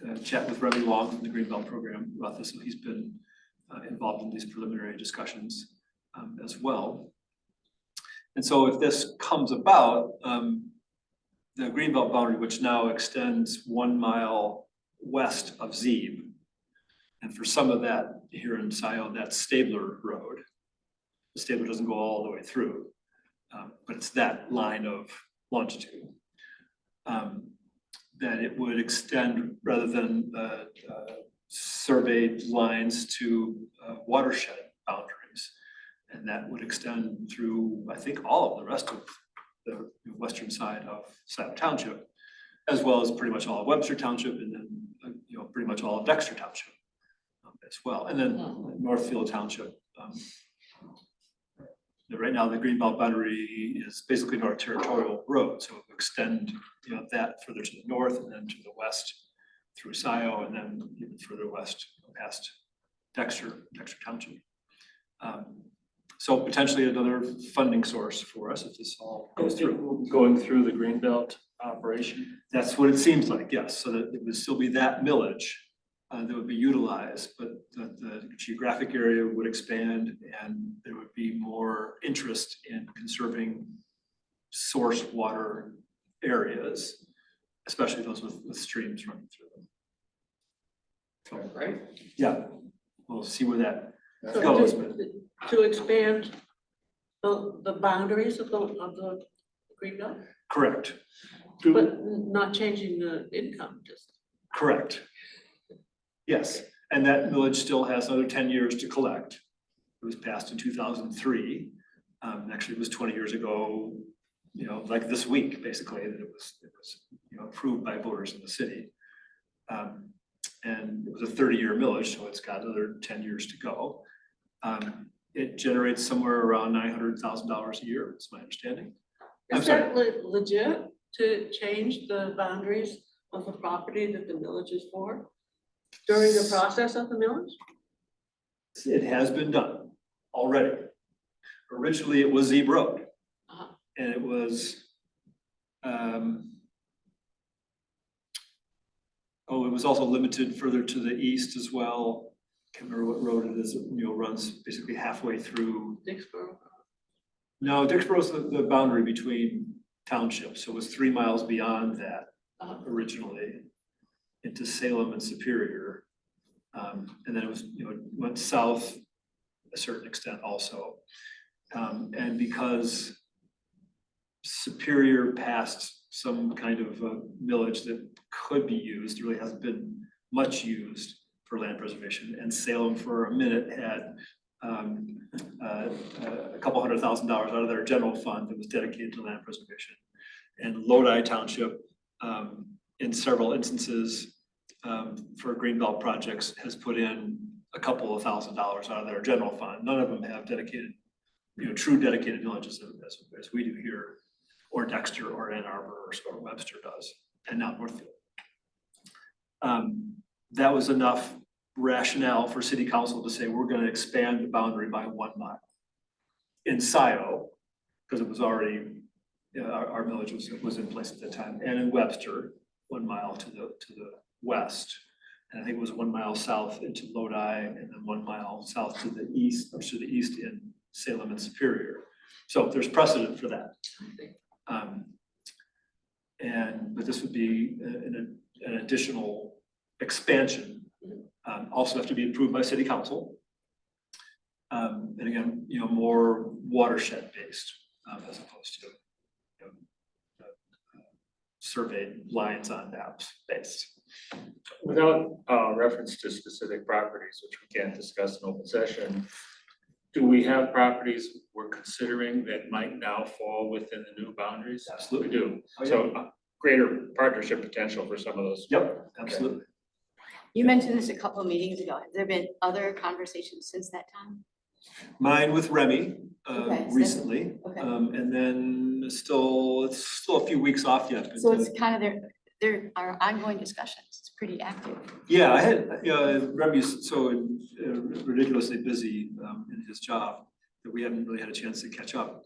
a chat with Remy Long from the Greenbelt program about this, and he's been involved in these preliminary discussions as well. And so if this comes about, the Greenbelt boundary, which now extends 1 mile west of Zeeb, and for some of that here in Scio, that's Stabler Road. The Stabler doesn't go all the way through, but it's that line of longitude. That it would extend, rather than surveyed lines, to watershed boundaries. And that would extend through, I think, all of the rest of the western side of Scio Township, as well as pretty much all of Webster Township, and then, you know, pretty much all of Dexter Township as well. And then Northfield Township. Right now, the Greenbelt boundary is basically North Territorial Road, so it would extend, you know, that further to the north and then to the west through Scio, and then even further west past Dexter Township. So potentially another funding source for us if this all goes through. Going through the Greenbelt operation. That's what it seems like, yes. So that it would still be that millage that would be utilized, but the geographic area would expand, and there would be more interest in conserving source water areas, especially those with streams running through them. So, Right. yeah, we'll see where that So goes. to expand the boundaries of the Greenbelt, Correct, but not changing the income, just. correct. Yes, and that millage still has another 10 years to collect. It was passed in 2003. Actually, it was 20 years ago, you know, like this week, basically, that it was you know, approved by voters in the city. And it was a 30-year millage, so it's got another 10 years to go. It generates somewhere around $900,000 a year, that's my understanding. I'm Is sorry. that legit to change the boundaries of the property that the millage is for during the process of the millage? It has been done already. Originally, it was Zeeb Road. Uh-huh. And it was, it was also limited further to the east as well. Can't remember what road it is, it, you know, runs basically halfway through. Dixboro. No, Dixboro's the boundary between townships, so it was 3 miles beyond that originally into Salem and Superior. And then it was, you know, went south a certain extent also. And because Superior passed some kind of a millage that could be used, really hasn't been much used for land preservation, and Salem for a minute had a couple $100,000 out of their general fund that was dedicated to land preservation. And Lodi Township, in several instances, for greenbelt projects, has put in a couple of $1,000s out of their general fund. None of them have dedicated, true dedicated villages as we do here, or Dexter, or Ann Arbor, or Webster does, and now Northfield. That was enough rationale for city council to say, we're gonna expand the boundary by 1 mile. In Scio, because it was already, our millage was in place at that time, and in Webster, 1 mile to the west. And I think it was 1 mile south into Lodi, and then 1 mile south to the east, or to the east in Salem and Superior. So there's precedent for that. But this would be an additional expansion. Also have to be approved by city council. And again, more watershed based, as opposed to surveyed lines on maps based. Without reference to specific properties, which we can't discuss in open session, do we have properties we're considering that might now fall within the new boundaries? Absolutely. We do. Oh, yeah. So greater partnership potential for some of those. Yep, absolutely. You mentioned this a couple of meetings ago. Have there been other conversations since that time? Mine with Remy Okay, so- recently, Okay. and then it's still a few weeks off yet. but, So it's kind of there are ongoing discussions. It's pretty active. Yeah, I had, Remy's so ridiculously busy in his job that we haven't really had a chance to catch up.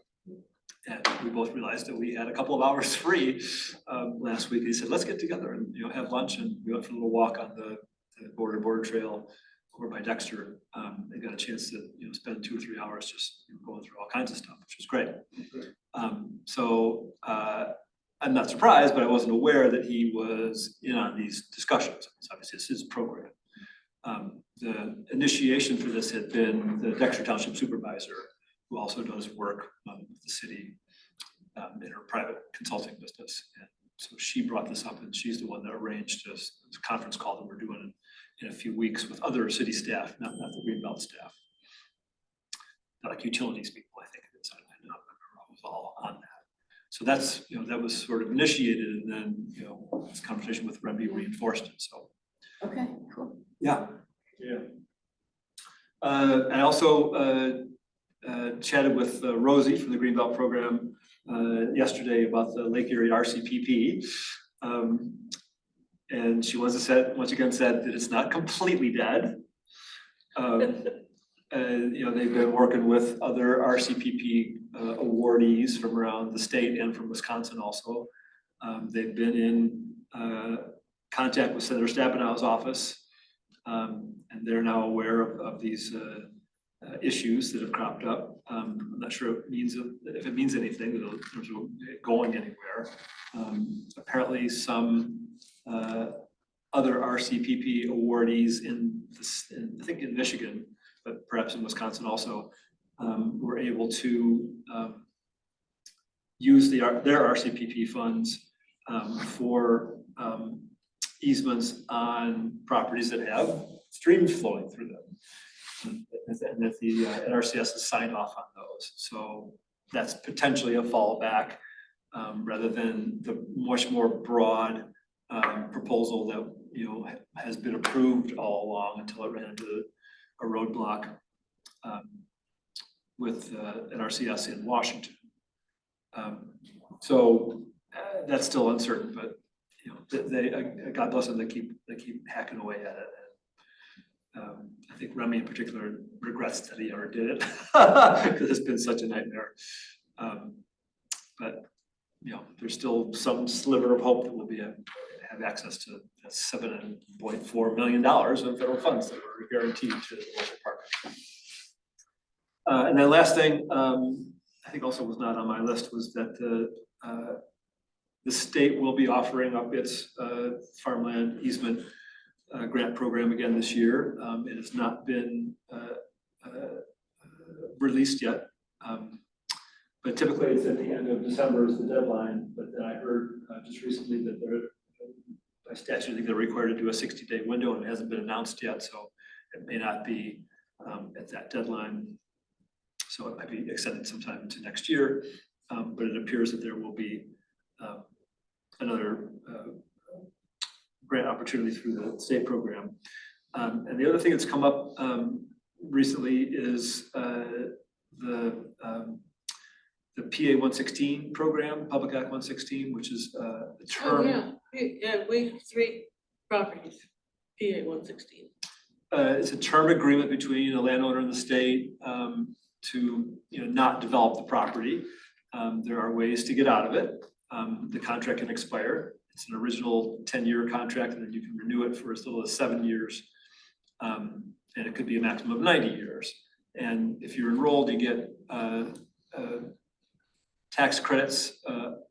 And we both realized that we had a couple of hours free last week. He said, let's get together and have lunch, and we went for a little walk on the border trail over by Dexter. They got a chance to spend 2 or 3 hours just going through all kinds of stuff, which was great. So I'm not surprised, but I wasn't aware that he was in on these discussions. It's obviously it's his program. The initiation for this had been the Dexter Township supervisor, who also does work with the city in her private consulting business. And so she brought this up, and she's the one that arranged this conference call that we're doing in a few weeks with other city staff, not the Greenbelt staff. Like utilities people, I think it is. I was all on that. So that's, that was sort of initiated, and then, this conversation with Remy reinforced it, so. Okay, cool. Yeah. I also chatted with Rosie from the Greenbelt program yesterday about the Lake Erie RCPP. And she once again said that it's not completely dead. They've been working with other RCPP awardees from around the state and from Wisconsin also. They've been in contact with Senator Stabenow's office, and they're now aware of these issues that have cropped up. I'm not sure if it means anything in terms of going anywhere. Apparently some other RCPP awardees I think in Michigan, but perhaps in Wisconsin also, were able to use their RCPP funds for easements on properties that have streams flowing through them. And that the NRCS has signed off on those. So that's potentially a fallback rather than the much more broad proposal that has been approved all along until it ran into a roadblock with NRCS in Washington. So that's still uncertain, but they God bless them, they keep hacking away at it. I think Remy in particular regrets that he ever did it because it's been such a nightmare. But there's still some sliver of hope that we'll have access to $7.4 million of federal funds that were guaranteed to the local partners. And then last thing, I think also was not on my list, was that the state will be offering up its farmland easement grant program again this year. It has not been released yet. But typically it's at the end of December is the deadline, but then I heard just recently that by statute, I think they're required to do a 60-day window, and it hasn't been announced yet, so it may not be at that deadline. So it might be extended sometime into next year, but it appears that there will be another grant opportunity through the state program. And the other thing that's come up recently is the PA 116 program, Public Act 116, which is a Oh, term. yeah, we have 3 properties, PA 116. It's a term agreement between the landowner and the state to, not develop the property. There are ways to get out of it. The contract can expire. It's an original 10-year contract, and then you can renew it for as little as 7 years. And it could be a maximum of 90 years. And if you're enrolled, you get tax credits,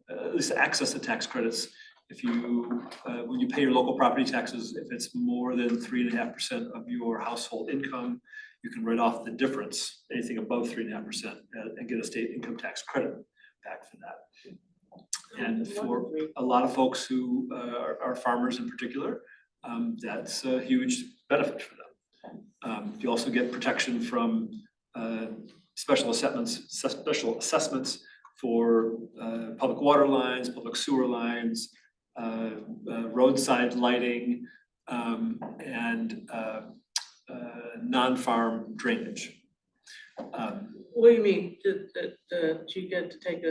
at least access to tax credits. If you, when you pay your local property taxes, if it's more than 3.5% of your household income, you can write off the difference, anything above 3.5%, and get a state income tax credit back for that. And for a lot of folks who are farmers in particular, that's a huge benefit for them. You also get protection from special assessments for public water lines, public sewer lines, roadside lighting, and non-farm drainage. What do you mean, that you get to take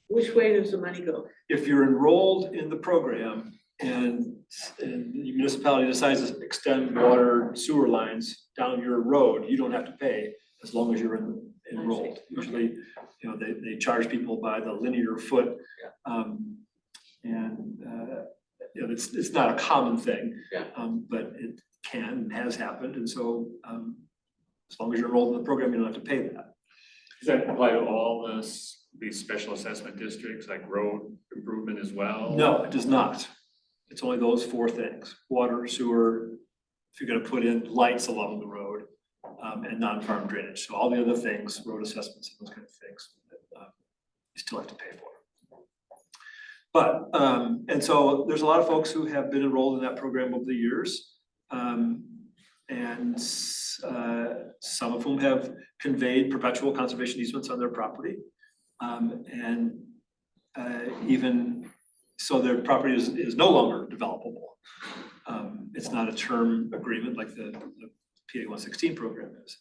which way does the money go? If you're enrolled in the program and the municipality decides to extend water sewer lines down your road, you don't have to pay as long as you're enrolled. Usually, they charge people by the linear foot. It's not a common thing, but it can and has happened. And so as long as you're enrolled in the program, you don't have to pay that. Does that apply to all these special assessment districts, like road improvement as well? No, it does not. It's only those 4 things: water, sewer, if you're gonna put in lights along the road, and non-farm drainage. So all the other things, road assessments, and those kind of things, you still have to pay for. But, and so there's a lot of folks who have been enrolled in that program over the years. And some of whom have conveyed perpetual conservation easements on their property. And even so, their property is no longer developable. It's not a term agreement like the PA 116 program is.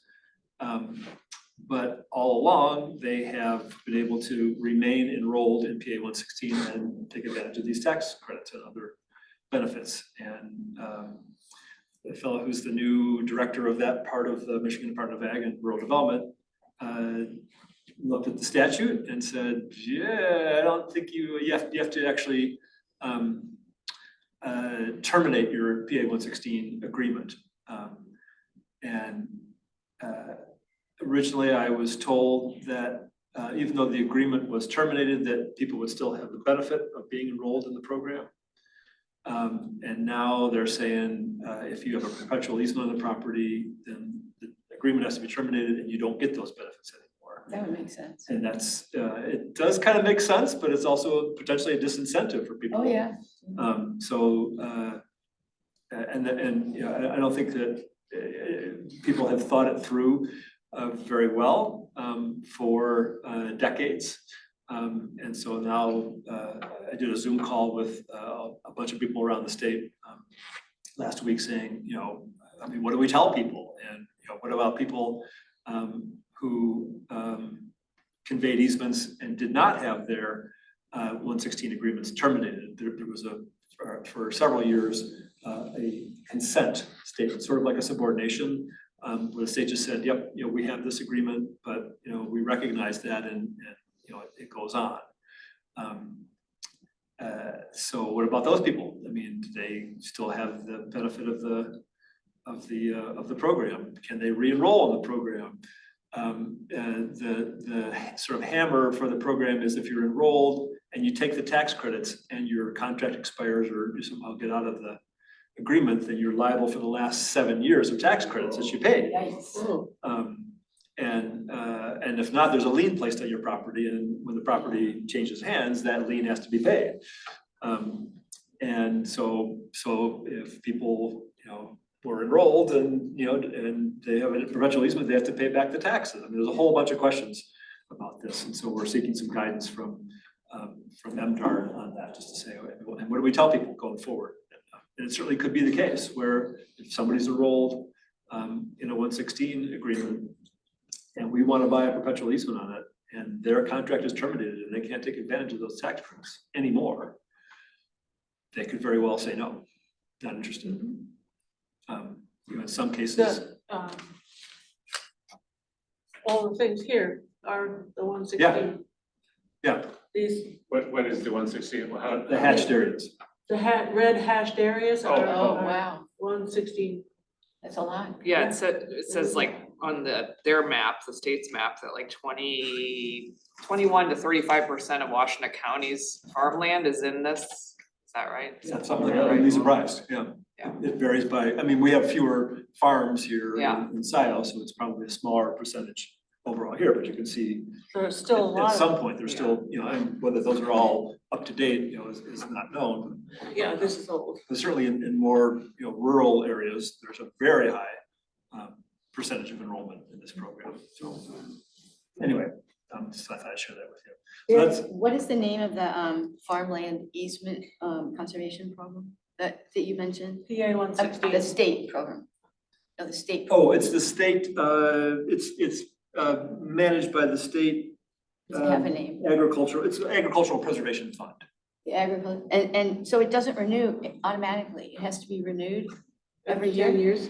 But all along, they have been able to remain enrolled in PA 116 and take advantage of these tax credits and other benefits. And the fellow who's the new director of that part of the Michigan Department of Ag and Rural Development looked at the statute and said, yeah, I don't think you have to actually terminate your PA 116 agreement. Originally I was told that even though the agreement was terminated, that people would still have the benefit of being enrolled in the program. And now they're saying if you have a perpetual easement on the property, then the agreement has to be terminated and you don't get those benefits anymore. That would make sense. And that's, it does kind of make sense, but it's also potentially a disincentive for people. Oh, yeah. I don't think that people have thought it through very well for decades. And so now I did a Zoom call with a bunch of people around the state last week saying, what do we tell people? And what about people who conveyed easements and did not have their 116 agreements terminated? There was for several years a consent statement, sort of like a subordination, where the state just said, yep, we have this agreement, but we recognize that and it goes on. So what about those people? I mean, do they still have the benefit of the program? Can they re-enroll in the program? The sort of hammer for the program is if you're enrolled and you take the tax credits and your contract expires or you somehow get out of the agreement, then you're liable for the last 7 years of tax credits that you paid. And if not, there's a lien placed on your property, and when the property changes hands, that lien has to be paid. And so if people, were enrolled and, and they have a perpetual easement, they have to pay back the taxes. I mean, there's a whole bunch of questions about this. And so we're seeking some guidance from MDR on that, just to say, and what do we tell people going forward? And it certainly could be the case where if somebody's enrolled in a 116 agreement and we want to buy a perpetual easement on it and their contract is terminated and they can't take advantage of those tax breaks anymore, they could very well say no, not interested. In some cases, All the things here are the 116. yeah, These, What is the 116? the hatched areas. the red hashed areas Oh, are. Oh, are wow, 116. that's a lot. Yeah, it says like on their map, the state's map, that like 21 to 35% of Washington County's farmland is in this. Is that right? Yeah, something like that, I'd be surprised, yeah. Yeah. It varies by, I mean, we have fewer farms here Yeah. in Scio, so it's probably a smaller percentage overall here, but you can see So there's still a at lot some of, point, there's still, and whether those are all up to date, is not known. yeah, this is old. But certainly in more, rural areas, there's a very high percentage of enrollment in this program. So anyway, just I thought I'd share that with you. So that's, What is the name of the farmland easement conservation program that you mentioned? PA 116. The state program. No, the state. oh, it's the state, it's managed by the state Does it have a name? agricultural, it's Agricultural Preservation Fund. The agriculture, and so it doesn't renew automatically. It has to be renewed every year? 10 years.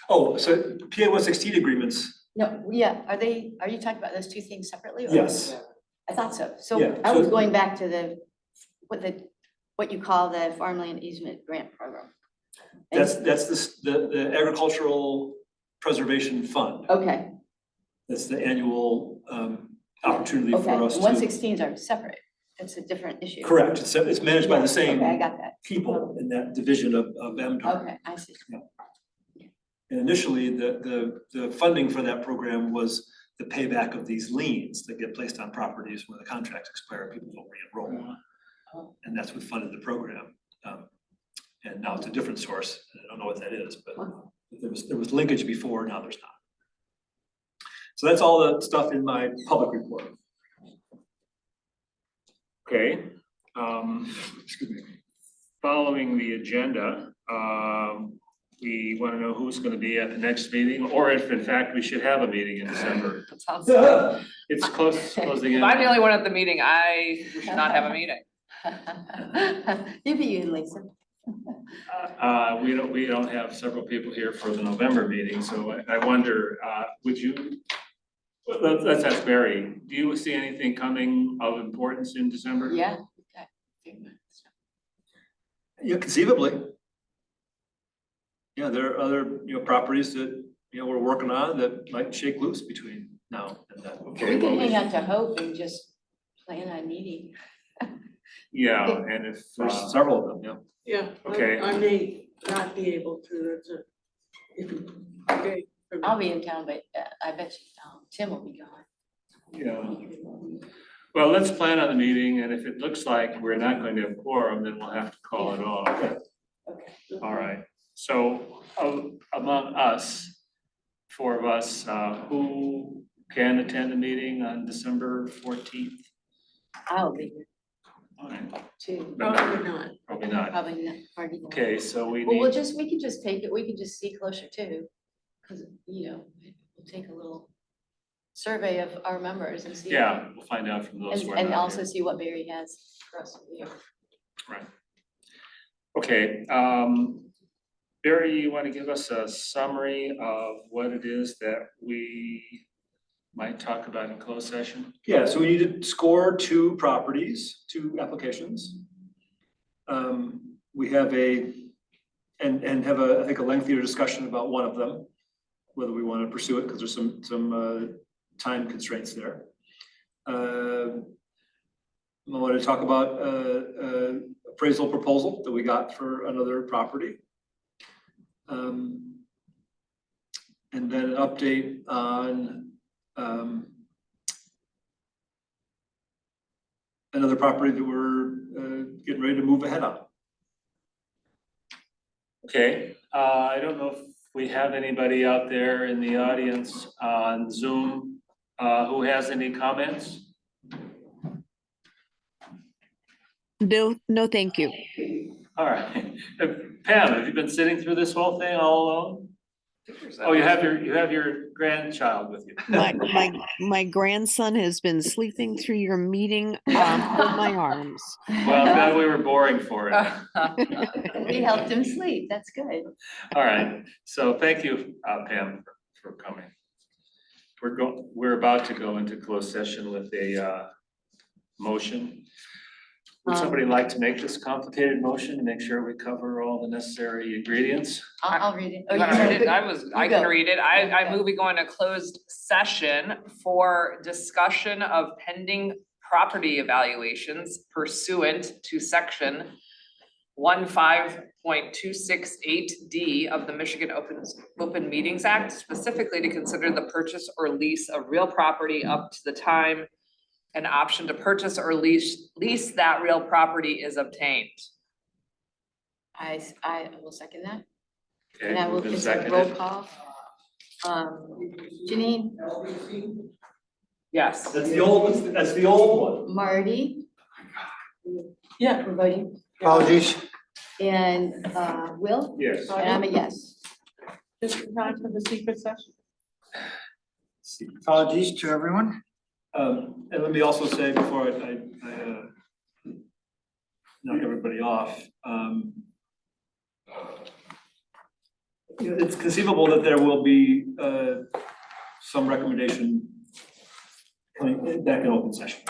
Oh, so PA 116 agreements, No, yeah, are you talking about those two things separately? or- yes. I thought so. Yeah, So I was so- going back to what you call the farmland easement grant program. And- That's the Agricultural Preservation Fund. Okay, That's the annual opportunity for okay. us to. 116s are separate. It's a different issue. Correct, it's managed by the same Okay, I got that. people in that division of MDR. Okay, I see. And initially, the funding for that program was the payback of these liens that get placed on properties when the contracts expire, people don't re-enroll. Oh. And that's what funded the program. And now it's a different source, and I don't know what that is, but there was linkage before, now there's not. So that's all the stuff in my public report. Okay, Excuse me. following the agenda, we want to know who's going to be at the next meeting, or if in fact we should have a meeting in December. That sounds. It's closing If in. I'm the only one at the meeting, we should not have a meeting. You be you, Lisa. We don't have several people here for the November meeting, so I wonder, would you, let's ask Barry, do you see anything coming of importance in December? Yeah. Yeah, conceivably. Yeah, there are other, properties that, we're working on that might shake loose between now and then. Okay, We well, can hang on to hope and just plan on meeting. yeah, and if, There's several of them, yeah. Yeah. Okay. I may not be able to, that's okay. for me. I'll be in town, but I bet you Tim will be gone. yeah. Well, let's plan on the meeting, and if it looks like we're not going to have quorum, then we'll have to call it off. Okay. All right, so among us, four of us, who can attend the meeting on December 14th? I'll be here All right, too. but not- Probably not. probably not. Probably not. Hardly not. Okay, so we Well, need, we can just take it, we can just see closer too, because, we'll take a little survey of our members and see. yeah, we'll find out from those who are And not also here. see what Barry has for us to do. Right. Okay, Barry, you want to give us a summary of what it is that we might talk about in closed session? Yeah, so we need to score two applications. We have and have I think a lengthier discussion about one of them, whether we want to pursue it, because there's some time constraints there. I want to talk about appraisal proposal that we got for another property. And then an update on another property that we're getting ready to move ahead on. Okay, I don't know if we have anybody out there in the audience on Zoom who has any comments? No, thank you. All right. Pam, have you been sitting through this whole thing all alone? Oh, you have your grandchild with you. My grandson has been sleeping through your meeting on my arms. Well, I'm glad we were boring for it. We helped him sleep, that's good. All right, so thank you, Pam, for coming. We're about to go into closed session with a motion. Would somebody like to make this complicated motion to make sure we cover all the necessary ingredients? I'll read it. Oh, You you wanna know, read it? I go. can read it. I Okay. move we go into closed session for discussion of pending property evaluations pursuant to section 15.268D of the Michigan Open Meetings Act, specifically to consider the purchase or lease of real property up to the time an option to purchase or lease that real property is obtained. I will second that, Okay, and I will moved and consider roll seconded. call. Janine, Yes. That's the old one. Marty. Yeah. We're voting, Apologies. and Will, Yes. and I'm a yes. Just in time for the secret session. Apologies to everyone. And let me also say before I knock everybody off, it's conceivable that there will be some recommendation coming back in open session.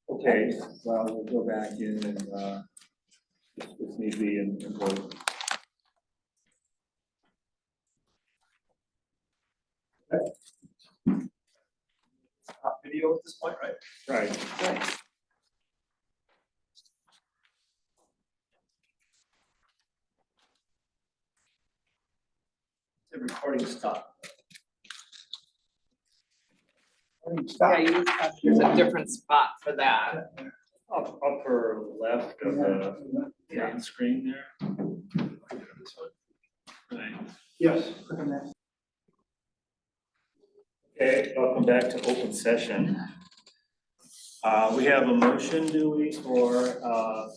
Okay, well, we'll go back in and if need be and vote. Stop video at this point, right? Right. The recording stop. Yeah, there's a different spot for that. Upper left of the main screen there. Right. Yes. Okay, welcome back to open session. We have a motion, do we, or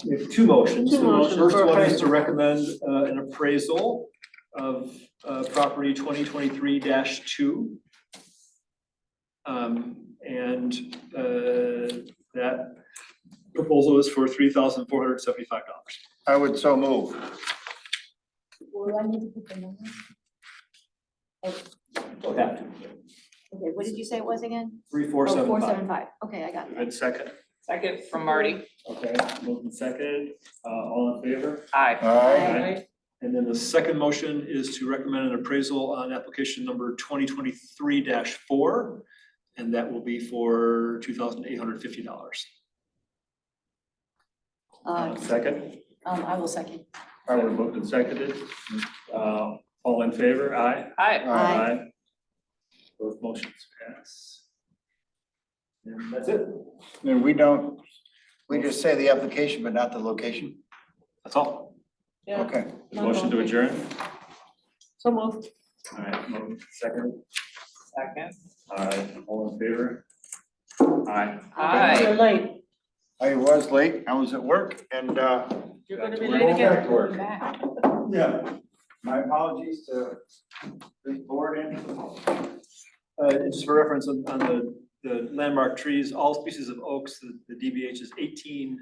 We have two motions. Two The motions first for one is to appraisal. recommend an appraisal of property 2023-2. And that proposal is for $3,475. I would so move. Will I need to put the number? Don't have to. Okay, what did you say it was again? 3475. 475, okay, I got it. good second? Second from Marty. Okay, moving second, all in favor? Aye. Aye. And then the second motion is to recommend an appraisal on application number 2023-4, and that will be for $2,850. Second, I will second. we're moved and seconded. All in favor? Aye. Aye. Aye. Both motions pass. And that's it. And we just say the application, but not the location? That's all. Yeah. Okay. Motion to adjourn? So moved. All right, moved, second. Second. All right, all in favor? Aye. You're Aye. late. I was late. I was at work and, You're gonna be We're late going again. to work. Yeah, my apologies to the board and. Just for reference on the landmark trees, all species of oaks, the DBH is 18